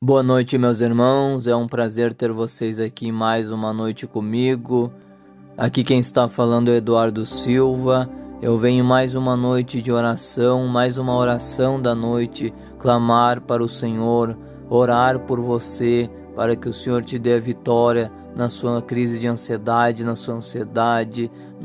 Boa noite, meus irmãos. É um prazer ter vocês aqui mais uma noite comigo. Aqui quem está falando é Eduardo Silva. Eu venho mais uma noite de oração, mais uma oração da noite, clamar para o Senhor, orar por você, para que o Senhor te dê a vitória na sua crise de ansiedade, na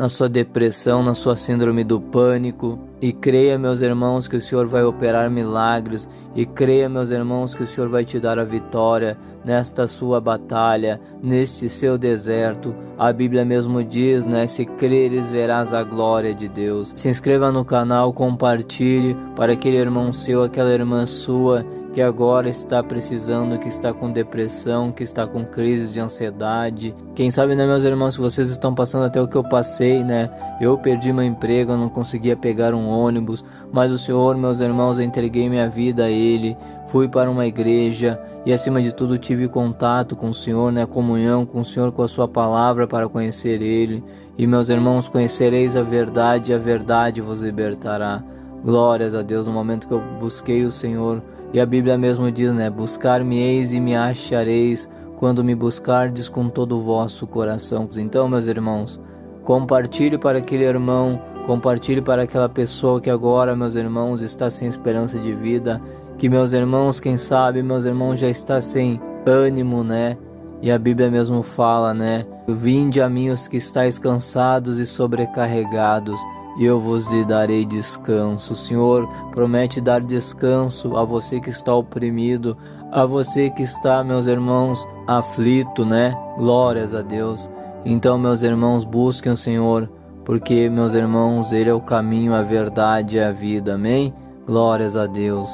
sua depressão, na sua síndrome do pânico. E creia, meus irmãos, que o Senhor vai operar milagres. E creia, meus irmãos, que o Senhor vai te dar a vitória nesta sua batalha, neste seu deserto. A Bíblia mesmo diz, né? Se creres, verás a glória de Deus. Se inscreva no canal, compartilhe para aquele irmão seu, aquela irmã sua que agora está precisando, que está com depressão, que está com crises de ansiedade. Quem sabe, né, meus irmãos, se vocês estão passando até o que eu passei, né? Eu perdi meu emprego, eu não conseguia pegar um ônibus, mas o Senhor, meus irmãos, eu entreguei minha vida a Ele, fui para uma igreja e, acima de tudo, tive contato com o Senhor, né? Comunhão com o Senhor, com a sua palavra para conhecer Ele. E, meus irmãos, conhecereis a verdade e a verdade vos libertará. Glórias a Deus. No momento que eu busquei o Senhor, e a Bíblia mesmo diz, né? Buscar-me-eis e me achareis quando me buscardes com todo o vosso coração. Então, meus irmãos, compartilhe para aquele irmão, compartilhe para aquela pessoa que agora, meus irmãos, está sem esperança de vida, que, meus irmãos, quem sabe, meus irmãos, já está sem ânimo, né? E a Bíblia mesmo fala, né? Vinde a mim os que estáis cansados e sobrecarregados, e eu vos lhe darei descanso. O Senhor promete dar descanso a você que está oprimido, a você que está, meus irmãos, aflito, né? Glórias a Deus. Então, meus irmãos, busquem o Senhor, porque, meus irmãos, Ele é o caminho, a verdade e a vida. Amém? Glórias a Deus.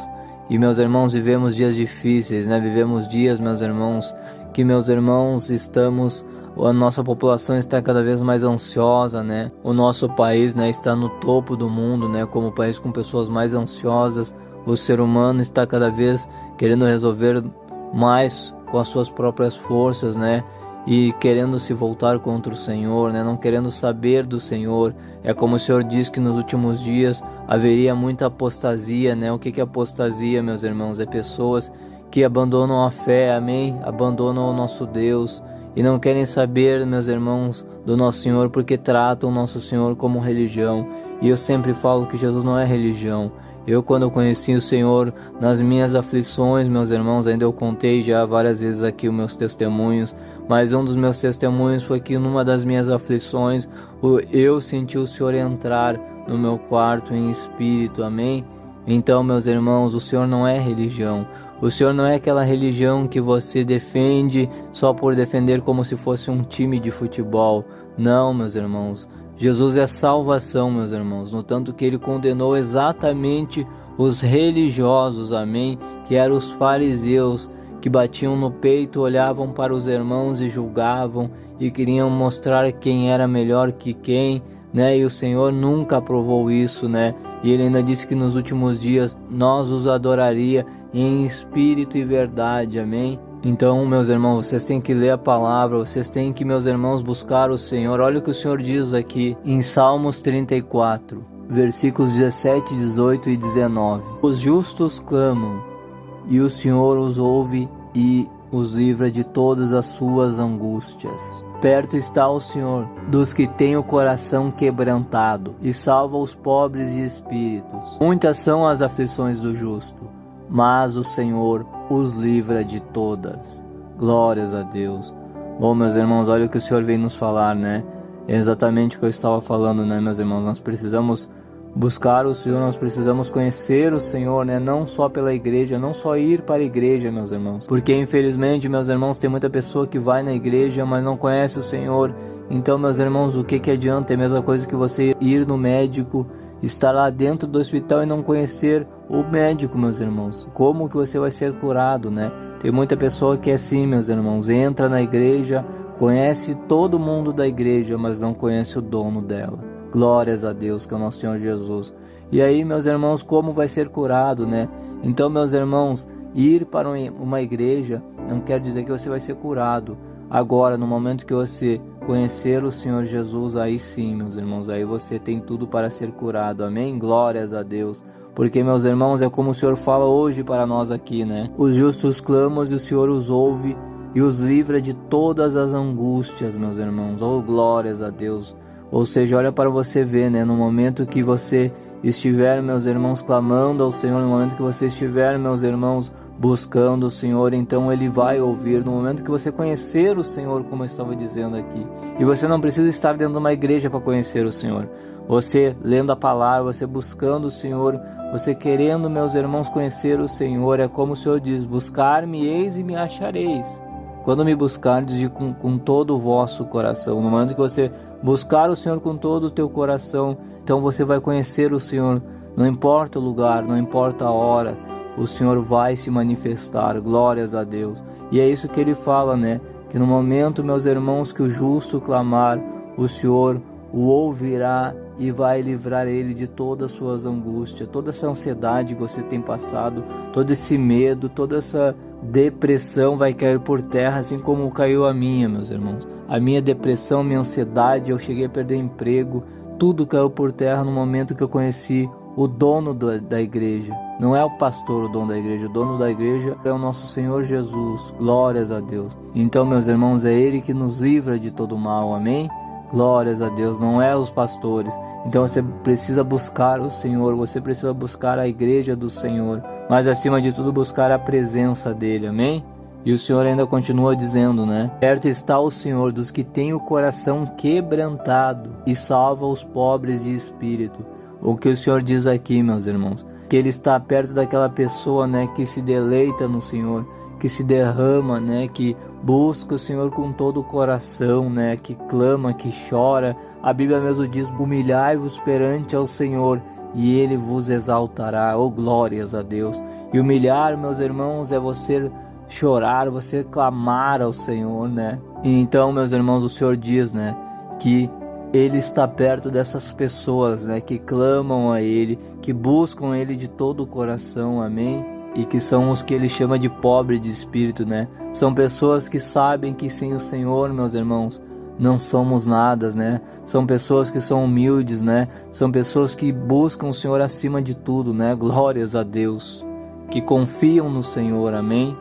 E, meus irmãos, vivemos dias difíceis, né? Vivemos dias, meus irmãos, que, meus irmãos, a nossa população está cada vez mais ansiosa, né? O nosso país, né, está no topo do mundo, né, como o país com pessoas mais ansiosas. O ser humano está cada vez querendo resolver mais com as suas próprias forças, né? E querendo se voltar contra o Senhor, né? Não querendo saber do Senhor. É como o Senhor diz que nos últimos dias haveria muita apostasia, né? O que é apostasia, meus irmãos? É pessoas que abandonam a fé, amém? Abandonam o nosso Deus e não querem saber, meus irmãos, do nosso Senhor, porque tratam o nosso Senhor como religião. E eu sempre falo que Jesus não é religião. Eu, quando eu conheci o Senhor nas minhas aflições, meus irmãos, ainda eu contei já várias vezes aqui os meus testemunhos, mas um dos meus testemunhos foi que numa das minhas aflições, eu senti o Senhor entrar no meu quarto em espírito, amém? Então, meus irmãos, o Senhor não é religião. O Senhor não é aquela religião que você defende só por defender como se fosse um time de futebol. Não, meus irmãos. Jesus é salvação, meus irmãos. No tanto que Ele condenou exatamente os religiosos, amém? Que eram os fariseus, que batiam no peito, olhavam para os irmãos e julgavam e queriam mostrar quem era melhor que quem, né? E o Senhor nunca aprovou isso, né? E Ele ainda disse que nos últimos dias nós os adoraria em espírito e verdade, amém? Então, meus irmãos, vocês têm que ler a palavra, vocês têm que, meus irmãos, buscar o Senhor. Olha o que o Senhor diz aqui em Salmos 34, versículos 17, 18 e 19. Os justos clamam, e o Senhor os ouve e os livra de todas as suas angústias. Perto está o Senhor dos que têm o coração quebrantado, e salva os pobres de espíritos. Muitas são as aflições do justo, mas o Senhor os livra de todas. Glórias a Deus. Bom, meus irmãos, olha o que o Senhor vem nos falar, né? É exatamente o que eu estava falando, né, meus irmãos? Nós precisamos buscar o Senhor, nós precisamos conhecer o Senhor, né? Não só pela igreja, não só ir para a igreja, meus irmãos. Porque, infelizmente, meus irmãos, tem muita pessoa que vai na igreja, mas não conhece o Senhor. Então, meus irmãos, o que adianta? É a mesma coisa que você ir no médico, estar lá dentro do hospital e não conhecer o médico, meus irmãos. Como que você vai ser curado, né? Tem muita pessoa que é assim, meus irmãos. Entra na igreja, conhece todo mundo da igreja, mas não conhece o dono dela. Glórias a Deus, que é o nosso Senhor Jesus. E aí, meus irmãos, como vai ser curado, né? Então, meus irmãos, ir para uma igreja não quer dizer que você vai ser curado. Agora, no momento que você conhecer o Senhor Jesus, aí sim, meus irmãos, aí você tem tudo para ser curado, amém? Glórias a Deus. Porque, meus irmãos, é como o Senhor fala hoje para nós aqui, né? Os justos clamam e o Senhor os ouve e os livra de todas as angústias, meus irmãos. Oh, glórias a Deus. Ou seja, olha para você ver, né? No momento que você estiver, meus irmãos, clamando ao Senhor, no momento que você estiver, meus irmãos, buscando o Senhor, então Ele vai ouvir. No momento que você conhecer o Senhor, como eu estava dizendo aqui, e você não precisa estar dentro de uma igreja para conhecer o Senhor. Você lendo a palavra, você buscando o Senhor, você querendo, meus irmãos, conhecer o Senhor, é como o Senhor diz: buscar-me-eis e me achareis. Quando me buscardes com todo o vosso coração. No momento que você buscar o Senhor com todo o teu coração, então você vai conhecer o Senhor. Não importa o lugar, não importa a hora, o Senhor vai se manifestar. Glórias a Deus. E é isso que Ele fala, né? Que no momento, meus irmãos, que o justo clamar, o Senhor o ouvirá e vai livrar ele de todas as suas angústias, toda essa ansiedade que você tem passado, todo esse medo, toda essa depressão vai cair por terra, assim como caiu a minha, meus irmãos. A minha depressão, minha ansiedade, eu cheguei a perder emprego, tudo caiu por terra no momento que eu conheci o dono da igreja. Não é o pastor o dono da igreja, o dono da igreja é o nosso Senhor Jesus. Glórias a Deus. Então, meus irmãos, é Ele que nos livra de todo mal, amém? Glórias a Deus, não é os pastores. Então você precisa buscar o Senhor, você precisa buscar a igreja do Senhor, mas acima de tudo buscar a presença dele, amém? E o Senhor ainda continua dizendo, né? Perto está o Senhor dos que têm o coração quebrantado e salva os pobres de espírito. O que o Senhor diz aqui, meus irmãos, que Ele está perto daquela pessoa, né, que se deleita no Senhor, que se derrama, né, que busca o Senhor com todo o coração, né, que clama, que chora. A Bíblia mesmo diz: humilhai-vos perante ao Senhor e Ele vos exaltará. Oh, glórias a Deus. E humilhar, meus irmãos, é você chorar, você clamar ao Senhor, né? E então, meus irmãos, o Senhor diz, né, que Ele está perto dessas pessoas, né, que clamam a Ele, que buscam Ele de todo o coração, amém? E que são os que Ele chama de pobre de espírito, né? São pessoas que sabem que sem o Senhor, meus irmãos, não somos nada, né? São pessoas que são humildes, né? São pessoas que buscam o Senhor acima de tudo, né? Glórias a Deus. Que confiam no Senhor, amém?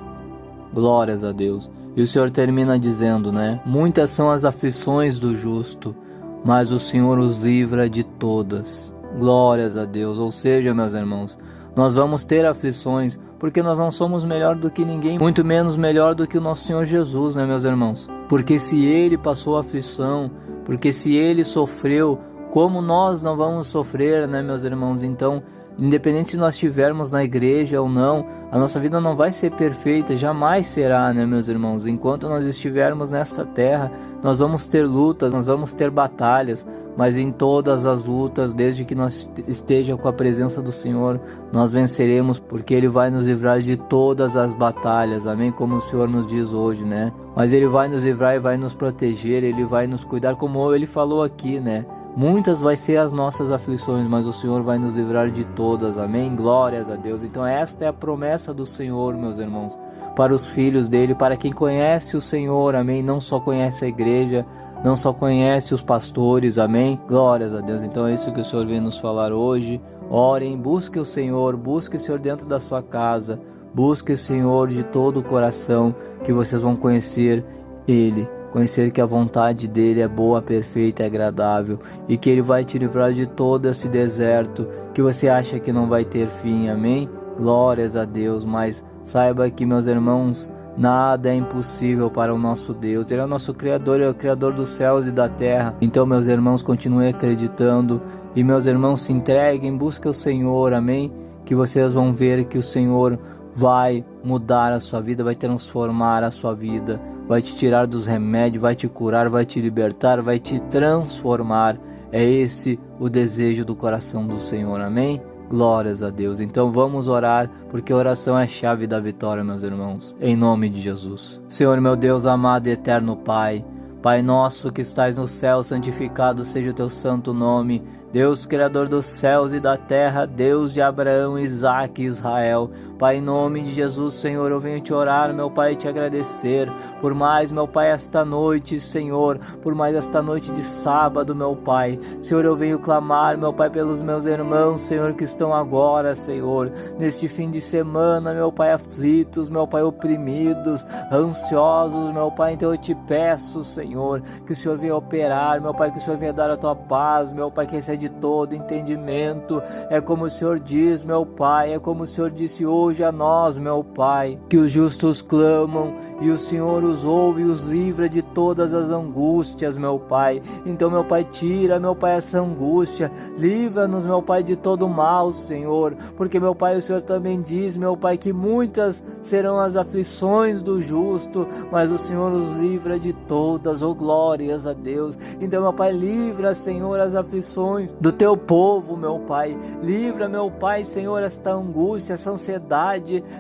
Glórias a Deus. E o Senhor termina dizendo, né? Muitas são as aflições do justo, mas o Senhor os livra de todas. Glórias a Deus. Ou seja, meus irmãos, nós vamos ter aflições, porque nós não somos melhor do que ninguém, muito menos melhor do que o nosso Senhor Jesus, né, meus irmãos? Porque se Ele passou aflição, porque se Ele sofreu, como nós não vamos sofrer, né, meus irmãos? Então, independente se nós estivermos na igreja ou não, a nossa vida não vai ser perfeita, jamais será, né, meus irmãos? Enquanto nós estivermos nessa terra, nós vamos ter lutas, nós vamos ter batalhas, mas em todas as lutas, desde que nós esteja com a presença do Senhor, nós venceremos, porque Ele vai nos livrar de todas as batalhas, amém? Como o Senhor nos diz hoje, né? Mas Ele vai nos livrar e vai nos proteger, Ele vai nos cuidar, como Ele falou aqui, né? Muitas vai ser as nossas aflições, mas o Senhor vai nos livrar de todas, amém? Glórias a Deus. Então esta é a promessa do Senhor, meus irmãos, para os filhos dele, para quem conhece o Senhor, amém? Não só conhece a igreja, não só conhece os pastores, amém? Glórias a Deus. Então é isso que o Senhor vem nos falar hoje. Orem, busque o Senhor dentro da sua casa, busque o Senhor de todo o coração, que vocês vão conhecer Ele. Conhecer que a vontade dele é boa, perfeita e agradável, e que ele vai te livrar de todo esse deserto que você acha que não vai ter fim, amém? Glórias a Deus. Mas saiba que, meus irmãos, nada é impossível para o nosso Deus. Ele é o nosso Criador, Ele é o Criador dos céus e da terra. Então, meus irmãos, continuem acreditando, e meus irmãos, se entreguem, busquem o Senhor, amém? Que vocês vão ver que o Senhor vai mudar a sua vida, vai transformar a sua vida, vai te tirar dos remédios, vai te curar, vai te libertar, vai te transformar. É esse o desejo do coração do Senhor, amém? Glórias a Deus. Então vamos orar, porque a oração é a chave da vitória, meus irmãos, em nome de Jesus. Senhor, meu Deus amado e eterno Pai, Pai nosso que estais no céu, santificado seja o teu santo nome. Deus criador dos céus e da terra, Deus de Abraão, Isaque e Israel. Pai, em nome de Jesus, Senhor, eu venho te orar, meu Pai, e te agradecer por mais, meu Pai, esta noite, Senhor, por mais esta noite de sábado, meu Pai. Senhor, eu venho clamar, meu Pai, pelos meus irmãos, Senhor, que estão agora, Senhor, neste fim de semana, meu Pai, aflitos, meu Pai, oprimidos, ansiosos, meu Pai. Então eu te peço, Senhor, que o Senhor venha operar, meu Pai, que o Senhor venha dar a tua paz, meu Pai, que excede todo entendimento. É como o Senhor diz, meu Pai, é como o Senhor disse hoje a nós, meu Pai, que os justos clamam e o Senhor os ouve e os livra de todas as angústias, meu Pai. Então, meu Pai, tira, meu Pai, essa angústia, livra-nos, meu Pai, de todo mal, Senhor, porque, meu Pai, o Senhor também diz, meu Pai, que muitas serão as aflições do justo, mas o Senhor os livra de todas, oh glórias a Deus. Então, meu Pai, livra, Senhor, as aflições do teu povo, meu Pai, livra, meu Pai, Senhor, esta angústia, essa ansiedade,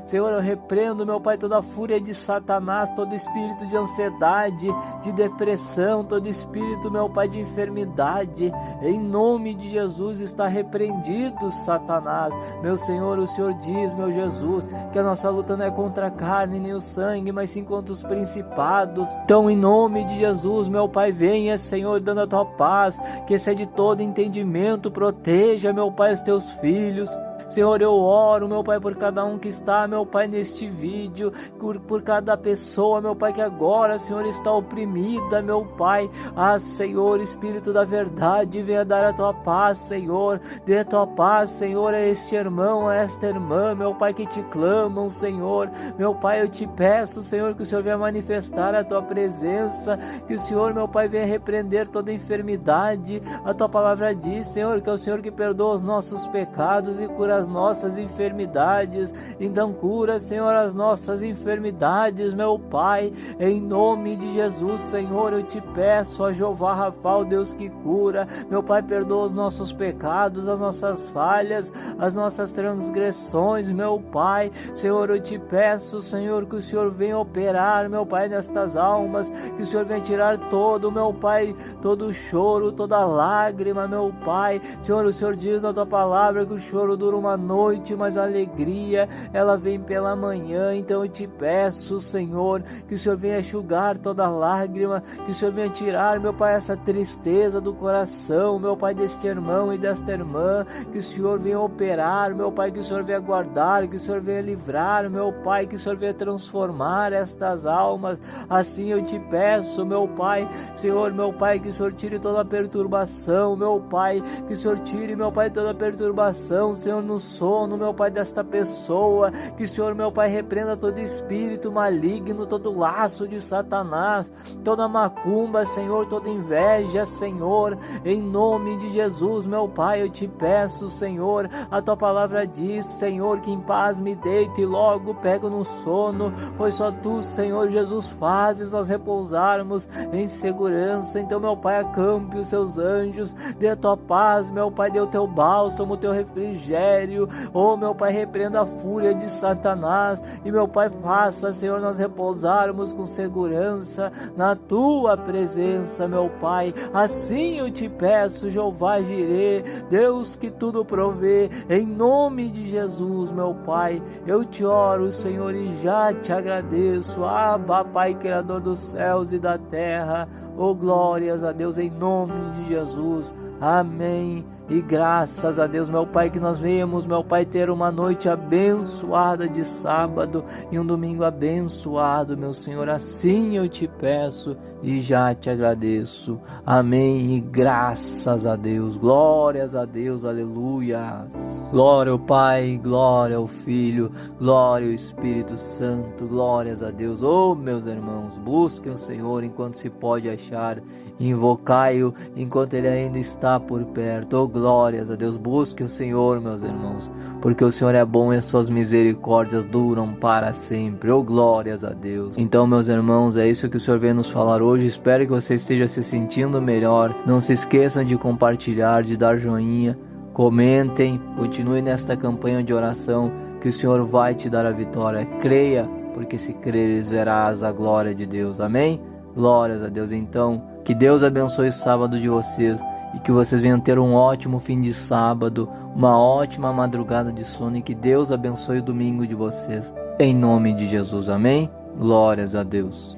Senhor, eu repreendo, meu Pai, toda a fúria de Satanás, todo espírito de ansiedade, de depressão, todo espírito, meu Pai, de enfermidade, em nome de Jesus está repreendido, Satanás. Meu Senhor, o Senhor diz, meu Jesus, que a nossa luta não é contra a carne nem o sangue, mas sim contra os principados. Então, em nome de Jesus, meu Pai, venha, Senhor, dando a tua paz, que excede todo entendimento, proteja, meu Pai, os teus filhos. Senhor, eu oro, meu Pai, por cada um que está, meu Pai, neste vídeo, por cada pessoa, meu Pai, que agora, Senhor, está oprimida, meu Pai. Ah, Senhor, Espírito da verdade, venha dar a tua paz, Senhor, dê a tua paz, Senhor, a este irmão, a esta irmã, meu Pai, que te clamam, Senhor. Meu Pai, eu te peço, Senhor, que o Senhor venha manifestar a tua presença, que o Senhor, meu Pai, venha repreender toda enfermidade. A tua palavra diz, Senhor, que é o Senhor que perdoa os nossos pecados e cura as nossas enfermidades. Então cura, Senhor, as nossas enfermidades, meu Pai, em nome de Jesus, Senhor, eu te peço, ó Jeová Rafa, o Deus que cura, meu Pai, perdoa os nossos pecados, as nossas falhas, as nossas transgressões, meu Pai. Senhor, eu te peço, Senhor, que o Senhor venha operar, meu Pai, nestas almas, que o Senhor venha tirar todo, meu Pai, todo choro, toda lágrima, meu Pai. Senhor, o Senhor diz na tua palavra que o choro dura uma noite, mas a alegria, ela vem pela manhã. Então eu te peço, Senhor, que o Senhor venha enxugar toda lágrima, que o Senhor venha tirar, meu Pai, essa tristeza do coração, meu Pai, deste irmão e desta irmã, que o Senhor venha operar, meu Pai, que o Senhor venha guardar, que o Senhor venha livrar, meu Pai, que o Senhor venha transformar estas almas. Assim eu te peço, meu Pai, Senhor, meu Pai, que o Senhor tire toda a perturbação, meu Pai, que o Senhor tire, meu Pai, toda a perturbação, Senhor, no sono, meu Pai, desta pessoa, que o Senhor, meu Pai, repreenda todo espírito maligno, todo laço de Satanás, toda macumba, Senhor, toda inveja, Senhor, em nome de Jesus, meu Pai, eu te peço, Senhor, a tua palavra diz, Senhor, que em paz me deito e logo pego no sono, pois só tu, Senhor Jesus, fazes nós repousarmos em segurança. Então, meu Pai, acampe os seus anjos, dê a tua paz, meu Pai, dê o teu bálsamo, o teu refrigério, oh, meu Pai, repreenda a fúria de Satanás, e meu Pai, faça, Senhor, nós repousarmos com segurança na tua presença, meu Pai. Assim eu te peço, Jeová Jirê, Deus que tudo provê, em nome de Jesus, meu Pai, eu te oro, Senhor, e já te agradeço. Abba, Pai, Criador dos céus e da terra, oh, glórias a Deus, em nome de Jesus, amém. E graças a Deus, meu Pai, que nós venhamos, meu Pai, ter uma noite abençoada de sábado e um domingo abençoado, meu Senhor. Assim eu te peço e já te agradeço. Amém. E graças a Deus, glórias a Deus, aleluia. Glória ao Pai, glória ao Filho, glória ao Espírito Santo, glórias a Deus. Oh, meus irmãos, busquem o Senhor enquanto se pode achar, invocai-o enquanto ele ainda está por perto. Oh, glórias a Deus, busque o Senhor, meus irmãos, porque o Senhor é bom e as suas misericórdias duram para sempre. Oh, glórias a Deus. Então, meus irmãos, é isso que o Senhor vem nos falar hoje. Espero que você esteja se sentindo melhor. Não se esqueçam de compartilhar, de dar joinha, comentem, continue nesta campanha de oração, que o Senhor vai te dar a vitória. Creia, porque se creres verás a glória de Deus. Amém? Glórias a Deus. Então, que Deus abençoe o sábado de vocês e que vocês venham ter um ótimo fim de sábado, uma ótima madrugada de sono e que Deus abençoe o domingo de vocês. Em nome de Jesus, amém? Glórias a Deus.